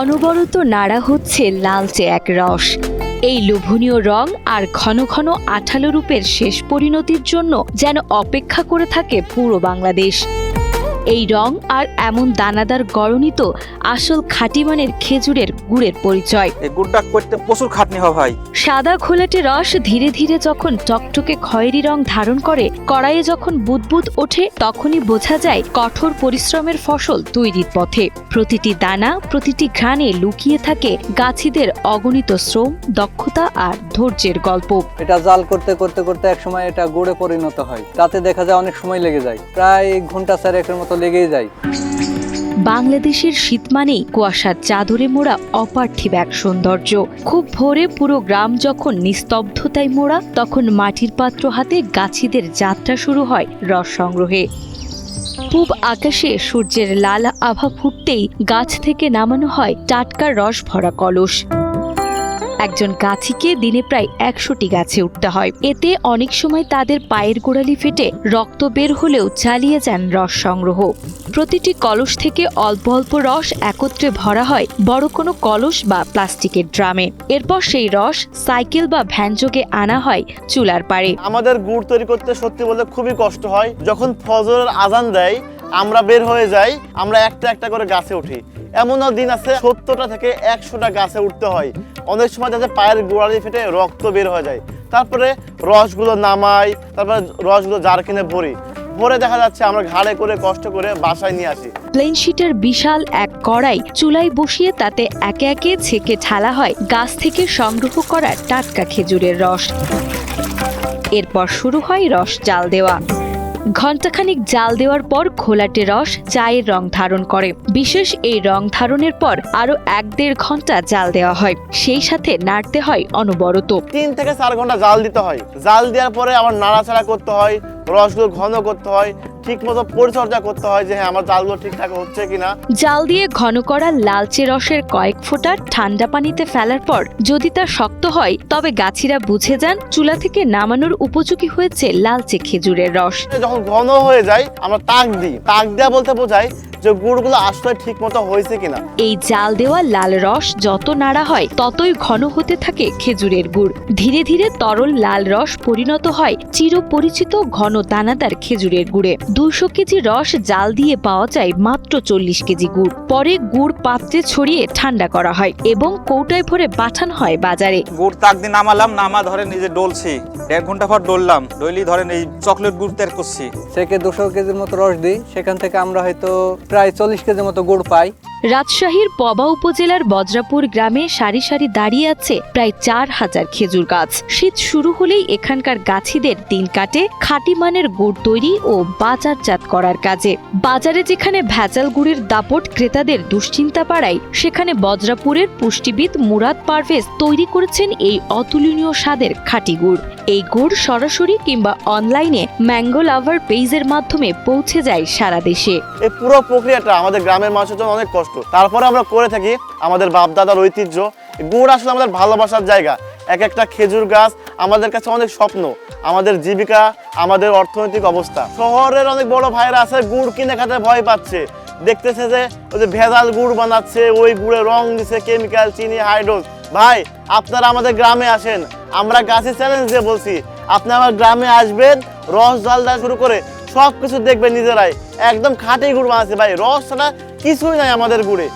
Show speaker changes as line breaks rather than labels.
অনবরত নাড়া হচ্ছে লালচে এক রস। এই লোভনীয় রং আর ঘন ঘন আঠালো রূপের শেষ পরিণতির জন্য যেন অপেক্ষা করে থাকে পুরো বাংলাদেশ। এই রং আর এমন দানাদার গড়নই তো আসল খাঁটি মানের খেজুরের গুড়ের পরিচয়।
এই গুড়টা করতে প্রচুর খাটনি হয় ভাই।
সাদা ঘোলাটে রস ধীরে ধীরে যখন টকটকে খয়েরি রং ধারণ করে, কড়াইয়ে যখন বুদবুদ ওঠে, তখনই বোঝা যায় কঠোর পরিশ্রমের ফসল তৈরির পথে। প্রতিটি দানা, প্রতিটি ঘ্রাণে লুকিয়ে থাকে গাছিদের অগণিত শ্রম, দক্ষতা আর ধৈর্যের গল্প।
এটা জাল করতে করতে করতে একসময় এটা গুড়ে পরিণত হয়। তাতে দেখা যায় অনেক সময় লেগে যায়, প্রায় ঘন্টা চারেকের মতো লেগেই যায়।
বাংলাদেশের শীত মানেই কুয়াশার চাদরে মোড়া অপার্থিব এক সৌন্দর্য। খুব ভোরে পুরো গ্রাম যখন নিস্তব্ধতায় মোড়া, তখন মাটির পাত্র হাতে গাছিদের যাত্রা শুরু হয় রস সংগ্রহে। পূব আকাশে সূর্যের লাল আভা ফুটতেই গাছ থেকে নামানো হয় টাটকা রস ভরা কলস। একজন গাছিকে দিনে প্রায় ১০০টি গাছে উঠতে হয়। এতে অনেক সময় তাদের পায়ের গোড়ালি ফেটে রক্ত বের হলেও চালিয়ে যান রস সংগ্রহ। প্রতিটি কলস থেকে অল্প অল্প রস একত্রে ভরা হয় বড় কোনো কলস বা প্লাস্টিকের ড্রামে। এরপর সেই রস সাইকেল বা ভ্যানযোগে আনা হয় চুলার পাড়ে।
আমাদের গুড় তৈরি করতে সত্যি বলতে খুবই কষ্ট হয়। যখন ফজরের আজান দেয় আমরা বের হয়ে যাই, আমরা একটা একটা করে গাছে উঠি। এমনও দিন আছে ৭০টা থেকে ১০০টা গাছে উঠতে হয়। অনেক সময় যাতে পায়ের গোড়ালি ফেটে রক্ত বের হয়ে যায়। তারপরে রসগুলো নামাই, তারপরে রসগুলো জারকিনে ভরে দেখা যাচ্ছে আমরা ঘাড়ে করে কষ্ট করে বাসায় নিয়ে আসি।
প্লেন শিটের বিশাল এক কড়াই চুলায় বসিয়ে তাতে একে একে ছেঁকে ঢালা হয় গাছ থেকে সংগ্রহ করা টাটকা খেজুরের রস। এরপর শুরু হয় রস জাল দেওয়া। ঘণ্টাখানিক জাল দেওয়ার পর ঘোলাটে রস চায়ের রং ধারণ করে। বিশেষ এই রং ধারণের পর আরো ১-১.৫ ঘন্টা জাল দেওয়া হয়। সেই সাথে নাড়তে হয় অনবরত।
৩ থেকে ৪ ঘন্টা জাল দিতে হয়। জাল দেওয়ার পরে আবার নাড়াচাড়া করতে হয়, রসগুলো ঘন করতে হয়, ঠিক মতো পরিচর্যা করতে হয় যে হ্যাঁ আমার জালগুলো ঠিকঠাক হচ্ছে কিনা।
জাল দিয়ে ঘন করা লালচে রসের কয়েক ফোঁটা ঠান্ডা পানিতে ফেলার পর যদি তা শক্ত হয়, তবে গাছিরা বুঝে যান চুলা থেকে নামানোর উপযোগী হয়েছে লালচে খেজুরের রস।
যখন ঘন হয়ে যায় আমরা তাক দিই। তাক দেওয়া বলতে বোঝায় যে গুড়গুলো আসলে ঠিক মতো হয়েছে কিনা।
এই জাল দেওয়া লাল রস যত নাড়া হয় ততই ঘন হতে থাকে খেজুরের গুড়। ধীরে ধীরে তরল লাল রস পরিণত হয় চিরপরিচিত ঘন দানাদার খেজুরের গুড়ে। ২০০ কেজি রস জাল দিয়ে পাওয়া যায় মাত্র ৪০ কেজি গুড়। পরে গুড় পাত্রে ছড়িয়ে ঠান্ডা করা হয় এবং কৌটায় ভরে পাঠানো হয় বাজারে।
গুড় তাক দিয়ে নামালাম, নামা ধরেন নিজে ডলছি, ১.৫ ঘন্টা পর ডললাম, ডইলি ধরেন এই চকলেট গুড় তৈরি করছি।
থেকে ২০০ কেজির মতো রস দিই, সেখান থেকে আমরা হয়তো প্রায় ৪০ কেজির মতো গুড় পাই।
রাজশাহীর পবা উপজেলার বজ্রাপুর গ্রামে সারি সারি দাঁড়িয়ে আছে প্রায় ৪,০০০ খেজুর গাছ। শীত শুরু হলেই এখানকার গাছিদের দিন কাটে খাঁটি মানের গুড় তৈরি ও বাজারজাত করার কাজে। বাজারে যেখানে ভেজাল গুড়ের দাপট ক্রেতাদের দুশ্চিন্তা বাড়ায়, সেখানে বজ্রাপুরের পুষ্টিবিদ মুরাদ পারভেজ তৈরি করেছেন এই অতুলনীয় স্বাদের খাঁটি গুড়। এই গুড় সরাসরি কিংবা অনলাইনে ম্যাঙ্গো লাভার পেজের মাধ্যমে পৌঁছে যায় সারা দেশে।
এই পুরো প্রক্রিয়াটা আমাদের গ্রামের মানুষের জন্য অনেক কষ্ট, তারপরে আমরা করে থাকি। আমাদের বাপদাদার ঐতিহ্য। গুড় আসলে আমাদের ভালোবাসার জায়গা। এক একটা খেজুর গাছ আমাদের কাছে অনেক স্বপ্ন, আমাদের জীবিকা, আমাদের অর্থনৈতিক অবস্থা। শহরের অনেক বড় ভাইরা আছে গুড় কিনে খেতে ভয় পাচ্ছে, দেখতেছে যে ওই যে ভেজাল গুড় বানাচ্ছে, ওই গুড়ে রং দিচ্ছে, কেমিক্যাল, চিনি, হাইড্রোজ। ভাই আপনারা আমাদের গ্রামে আসেন, আমরা গাছে চ্যালেঞ্জ দিয়ে বলছি আপনি আমার গ্রামে আসবেন, রস জাল দেওয়া শুরু করে সব কিছু দেখবেন নিজেরাই। একদম খাঁটি গুড় বানাচ্ছে ভাই, রস ছাড়া কিছুই নাই আমাদের গুড়ে।